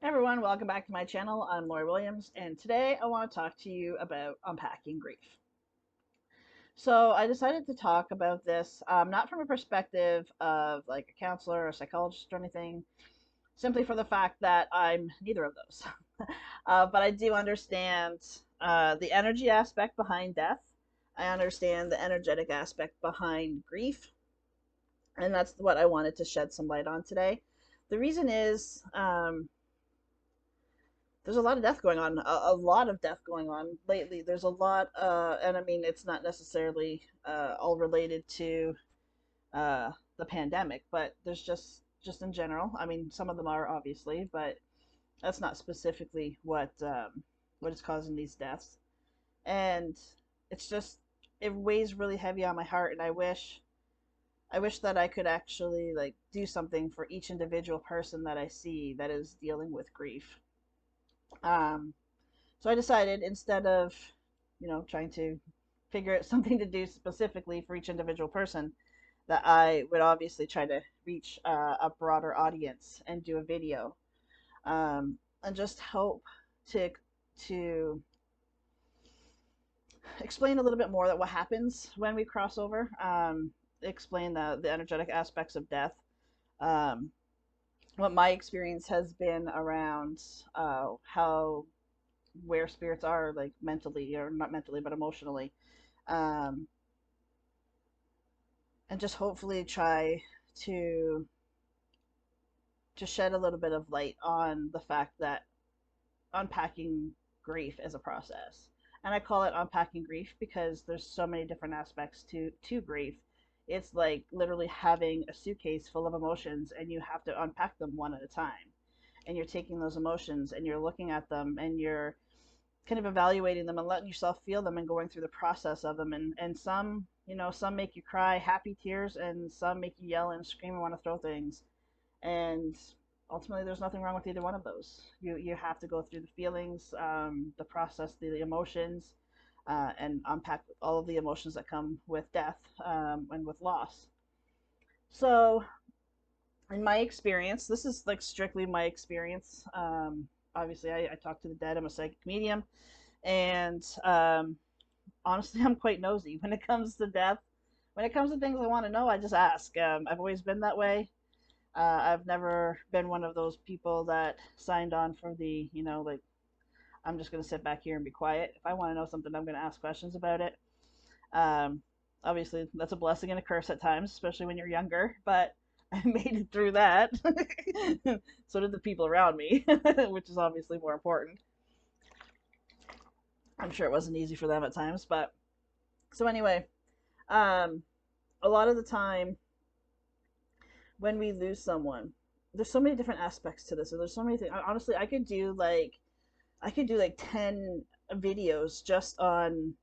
Hey everyone, welcome back to my channel. I'm Lori Williams, and today I want to talk to you about unpacking grief. So I decided to talk about this not from a perspective of like a counselor or a psychologist or anything, simply for the fact that I'm neither of those. But I do understand the energy aspect behind death. I understand the energetic aspect behind grief, and that's what I wanted to shed some light on today. The reason is there's a lot of death going on, a lot of death going on lately. There's a lot, and I mean, it's not necessarily all related to uh, the pandemic, but there's just in general. I mean, some of them are obviously, but that's not specifically what is causing these deaths. And it's just it weighs really heavy on my heart, and I wish that I could actually like do something for each individual person that I see that is dealing with grief. Um, So I decided instead of, trying to figure out something to do specifically for each individual person, that I would obviously try to reach a broader audience and do a video, and just hope to explain a little bit more that what happens when we cross over, explain the energetic aspects of death, um, what my experience has been around how where spirits are like mentally or not mentally but emotionally, um, and just hopefully try to shed a little bit of light on the fact that unpacking grief is a process. And I call it unpacking grief because there's so many different aspects to grief. It's like literally having a suitcase full of emotions and you have to unpack them one at a time. And you're taking those emotions and you're looking at them and you're kind of evaluating them and letting yourself feel them and going through the process of them. And some, some make you cry happy tears and some make you yell and scream and want to throw things. And ultimately there's nothing wrong with either one of those. You have to go through the feelings, the process, the emotions, and unpack all of the emotions that come with death, and with loss. So in my experience, this is like strictly my experience. Obviously I talk to the dead. I'm a psychic medium, and honestly, I'm quite nosy when it comes to death. When it comes to things I want to know, I just ask. I've always been that way. I've never been one of those people that signed on for the, like, I'm just going to sit back here and be quiet. If I want to know something, I'm going to ask questions about it. Um, Obviously, that's a blessing and a curse at times, especially when you're younger, but I made it through that. So did the people around me, which is obviously more important. I'm sure it wasn't easy for them at times, but so anyway, um, a lot of the time when we lose someone, there's so many different aspects to this. So there's so many things. Honestly, I could do like 10 videos just on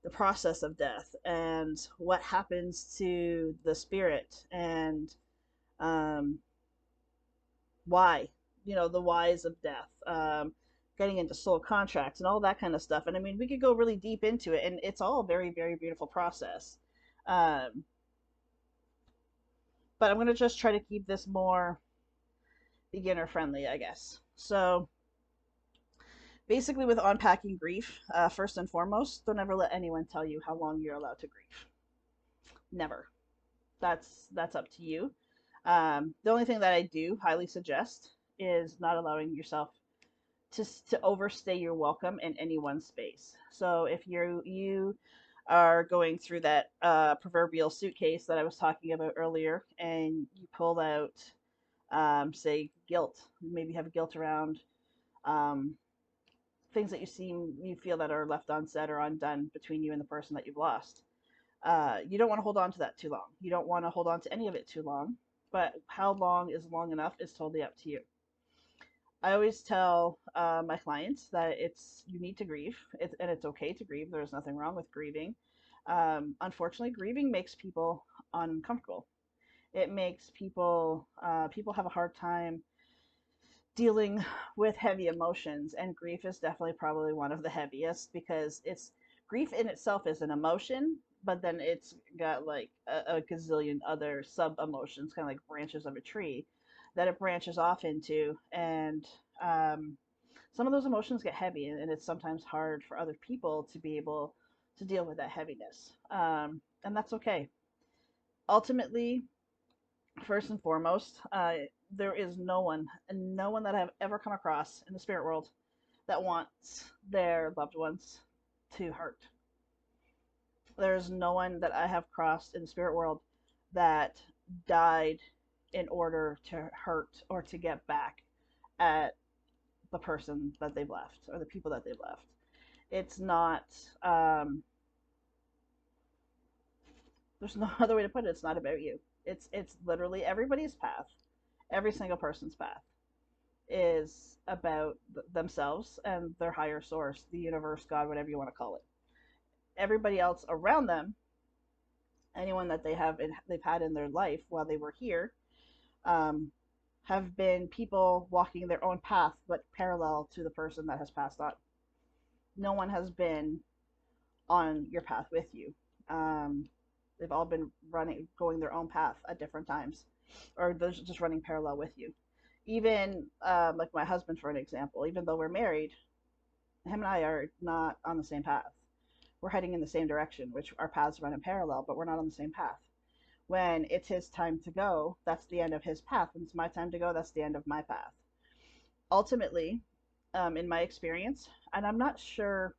the process of death and what happens to the spirit and um, why, the whys of death, getting into soul contracts and all that kind of stuff. And I mean, we could go really deep into it, and it's all a very, very beautiful process. Um, but I'm going to just try to keep this more beginner friendly, I guess. So basically, with unpacking grief, first and foremost, don't ever let anyone tell you how long you're allowed to grieve. Never. That's up to you. The only thing that I do highly suggest is not allowing yourself to overstay your welcome in any one space. So if you are going through that proverbial suitcase that I was talking about earlier, and you pull out, say, guilt, maybe have guilt around um, things that you feel that are left unsaid or undone between you and the person that you've lost. You don't want to hold on to that too long. You don't want to hold on to any of it too long. But how long is long enough is totally up to you. I always tell my clients that you need to grieve, and it's okay to grieve. There's nothing wrong with grieving. Unfortunately, grieving makes people uncomfortable. It makes people have a hard time dealing with heavy emotions, and grief is definitely probably one of the heaviest because it's grief in itself is an emotion, but then it's got like a gazillion other sub emotions, kind of like branches of a tree that it branches off into. And some of those emotions get heavy, and it's sometimes hard for other people to be able to deal with that heaviness. And that's okay. Ultimately, first and foremost, there is no one that I've ever come across in the spirit world that wants their loved ones to hurt. There's no one that I have crossed in the spirit world that died in order to hurt or to get back at the person that they've left or the people that they've left. It's not, um, there's no other way to put it. It's not about you. It's literally everybody's path, every single person's path is about themselves and their higher source, the universe, God, whatever you want to call it. Everybody else around them, anyone that they've had in their life while they were here, um, have been people walking their own path, but parallel to the person that has passed on. No one has been on your path with you. Um, they've all been going their own path at different times, or they're just running parallel with you. Even like my husband, for an example, even though we're married, him and I are not on the same path. We're heading in the same direction, which our paths run in parallel, but we're not on the same path. When it's his time to go, that's the end of his path. When it's my time to go, that's the end of my path. Ultimately, in my experience, and I'm not sure,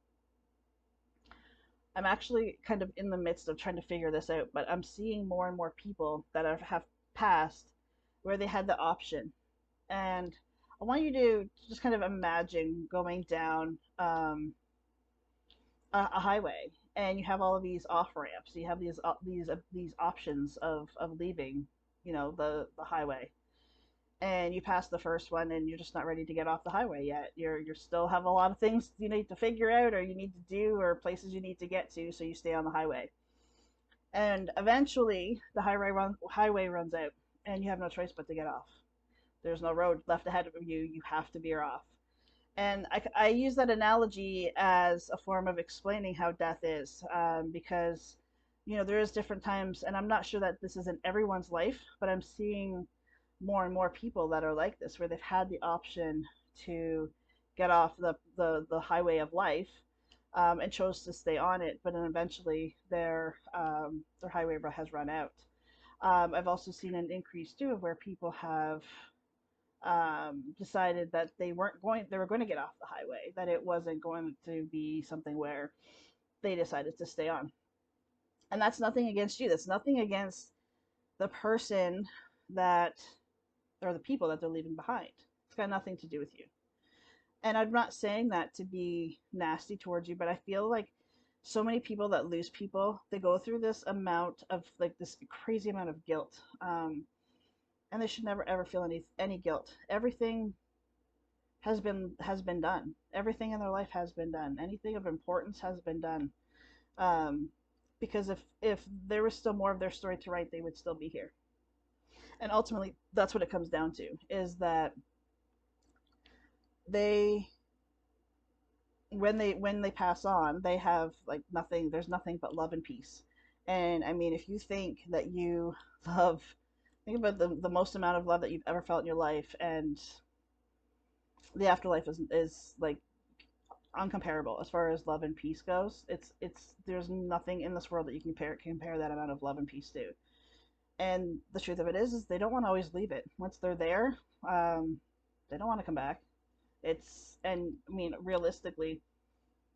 I'm actually kind of in the midst of trying to figure this out, but I'm seeing more and more people that have passed where they had the option. And I want you to just kind of imagine going down a highway, and you have all of these off ramps. You have these options of leaving, the highway, and you pass the first one, and you're just not ready to get off the highway yet. You're still have a lot of things you need to figure out, or you need to do, or places you need to get to, so you stay on the highway. And eventually, the highway runs out, and you have no choice but to get off. There's no road left ahead of you. You have to veer off. And I use that analogy as a form of explaining how death is, because there is different times, and I'm not sure that this is in everyone's life, but I'm seeing more and more people that are like this, where they've had the option to get off the highway of life, and chose to stay on it, but then eventually their highway has run out. I've also seen an increase too of where people have decided that they were going to get off the highway, that it wasn't going to be something where they decided to stay on. And that's nothing against you. That's nothing against the person that, or the people that they're leaving behind. It's got nothing to do with you. And I'm not saying that to be nasty towards you, but I feel like so many people that lose people, they go through this amount of like this crazy amount of guilt. And they should never ever feel any guilt. Everything has been done. Everything in their life has been done. Anything of importance has been done. Um, because if there was still more of their story to write, they would still be here. And ultimately, that's what it comes down to: is that they when they pass on, they have like nothing. There's nothing but love and peace. And I mean, if you think that you love, think about the most amount of love that you've ever felt in your life, and the afterlife is like uncomparable as far as love and peace goes. It's there's nothing in this world that you can compare that amount of love and peace to. And the truth of it is they don't want to always leave it. Once they're there, they don't want to come back. And I mean, realistically,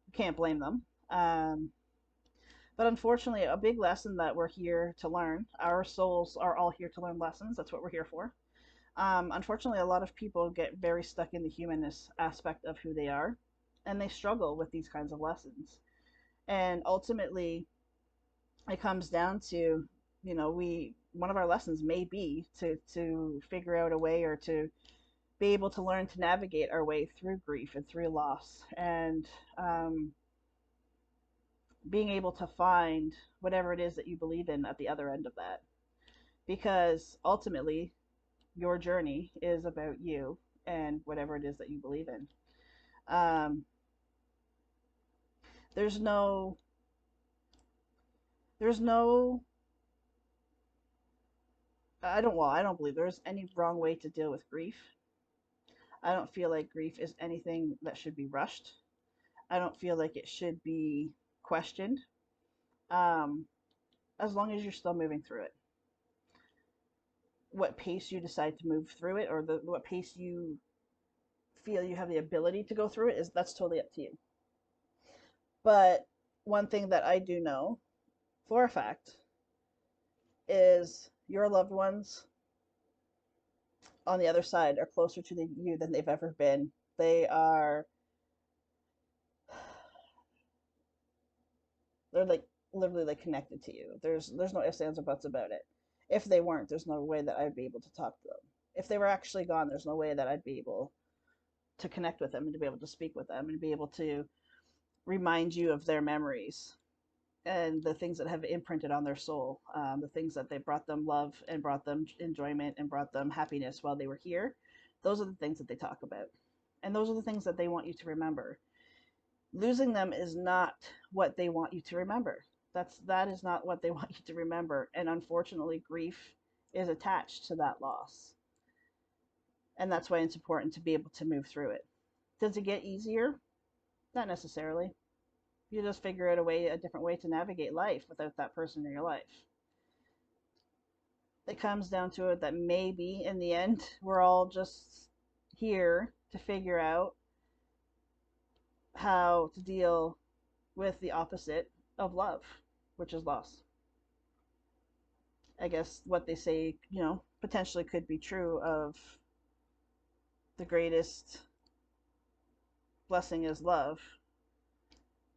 you can't blame them. But unfortunately, a big lesson that we're here to learn, our souls are all here to learn lessons. That's what we're here for. Unfortunately, a lot of people get very stuck in the humanness aspect of who they are, and they struggle with these kinds of lessons. And ultimately, it comes down to, we one of our lessons may be to figure out a way, or to be able to learn to navigate our way through grief and through loss, and being able to find whatever it is that you believe in at the other end of that. Because ultimately, your journey is about you and whatever it is that you believe in. Um, there's no, there's no, I don't believe there's any wrong way to deal with grief. I don't feel like grief is anything that should be rushed. I don't feel like it should be questioned. Um, as long as you're still moving through it. What pace you decide to move through it, or what pace you feel you have the ability to go through it, is that's totally up to you. But one thing that I do know for a fact is your loved ones on the other side are closer to you than they've ever been. They are, they're like literally like connected to you. There's no ifs, ands, or buts about it. If they weren't, there's no way that I'd be able to talk to them. If they were actually gone, there's no way that I'd be able to connect with them and to be able to speak with them and be able to remind you of their memories and the things that have imprinted on their soul, the things that they brought them love and brought them enjoyment and brought them happiness while they were here. Those are the things that they talk about. And those are the things that they want you to remember. Losing them is not what they want you to remember. That is not what they want you to remember. And unfortunately, grief is attached to that loss. And that's why it's important to be able to move through it. Does it get easier? Not necessarily. You just figure out a different way to navigate life without that person in your life. It comes down to it that maybe in the end, we're all just here to figure out how to deal with the opposite of love, which is loss. I guess what they say, potentially could be true of the greatest blessing is love,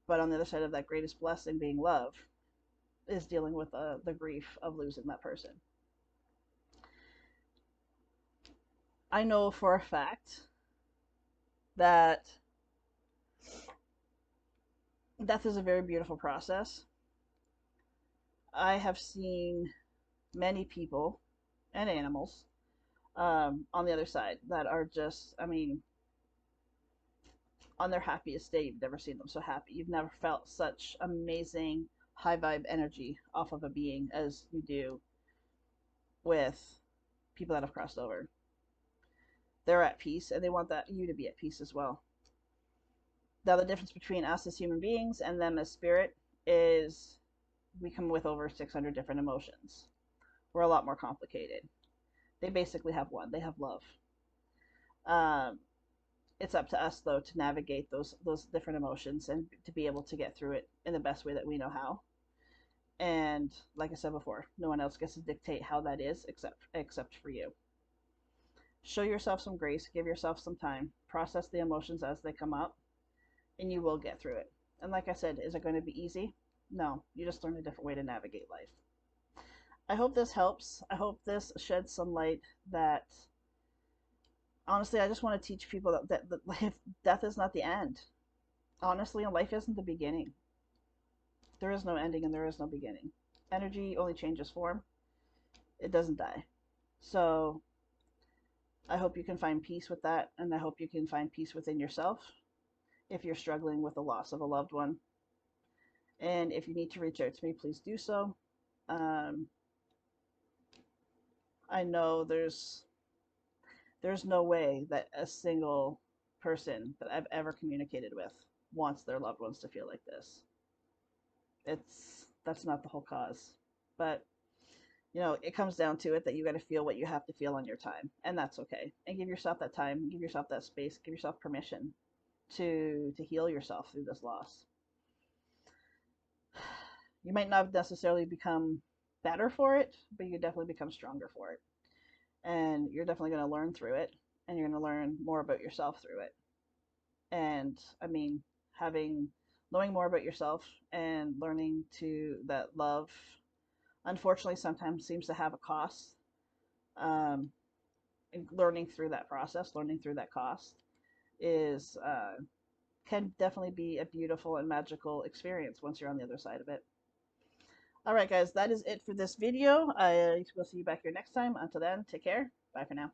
but on the other side of that greatest blessing being love is dealing with the grief of losing that person. I know for a fact that death is a very beautiful process. I have seen many people and animals on the other side that are just, I mean, on their happiest day, you've never seen them so happy. You've never felt such amazing high vibe energy off of a being as you do with people that have crossed over. They're at peace and they want that you to be at peace as well. Now, the difference between us as human beings and them as spirit is we come with over 600 different emotions. We're a lot more complicated. They basically have one. They have love. Um, it's up to us though to navigate those different emotions and to be able to get through it in the best way that we know how. And like I said before, no one else gets to dictate how that is except for you. Show yourself some grace, give yourself some time, process the emotions as they come up, and you will get through it. And like I said, is it going to be easy? No, you just learn a different way to navigate life. I hope this helps. I hope this sheds some light that honestly, I just want to teach people that life, death is not the end. Honestly, life isn't the beginning. There is no ending and there is no beginning. Energy only changes form. It doesn't die. So I hope you can find peace with that, and I hope you can find peace within yourself if you're struggling with the loss of a loved one. And if you need to reach out to me, please do so. Um, I know there's no way that a single person that I've ever communicated with wants their loved ones to feel like this. That's not the whole cause. But it comes down to it that you got to feel what you have to feel on your time, and that's okay. And give yourself that time, give yourself that space, give yourself permission to heal yourself through this loss. You might not necessarily become better for it, but you definitely become stronger for it. And you're definitely going to learn through it, and you're going to learn more about yourself through it. And I mean, knowing more about yourself and learning to that love unfortunately sometimes seems to have a cost. Um, and learning through that process, learning through that cost is can definitely be a beautiful and magical experience once you're on the other side of it. All right, guys, that is it for this video. I will see you back here next time. Until then, take care. Bye for now.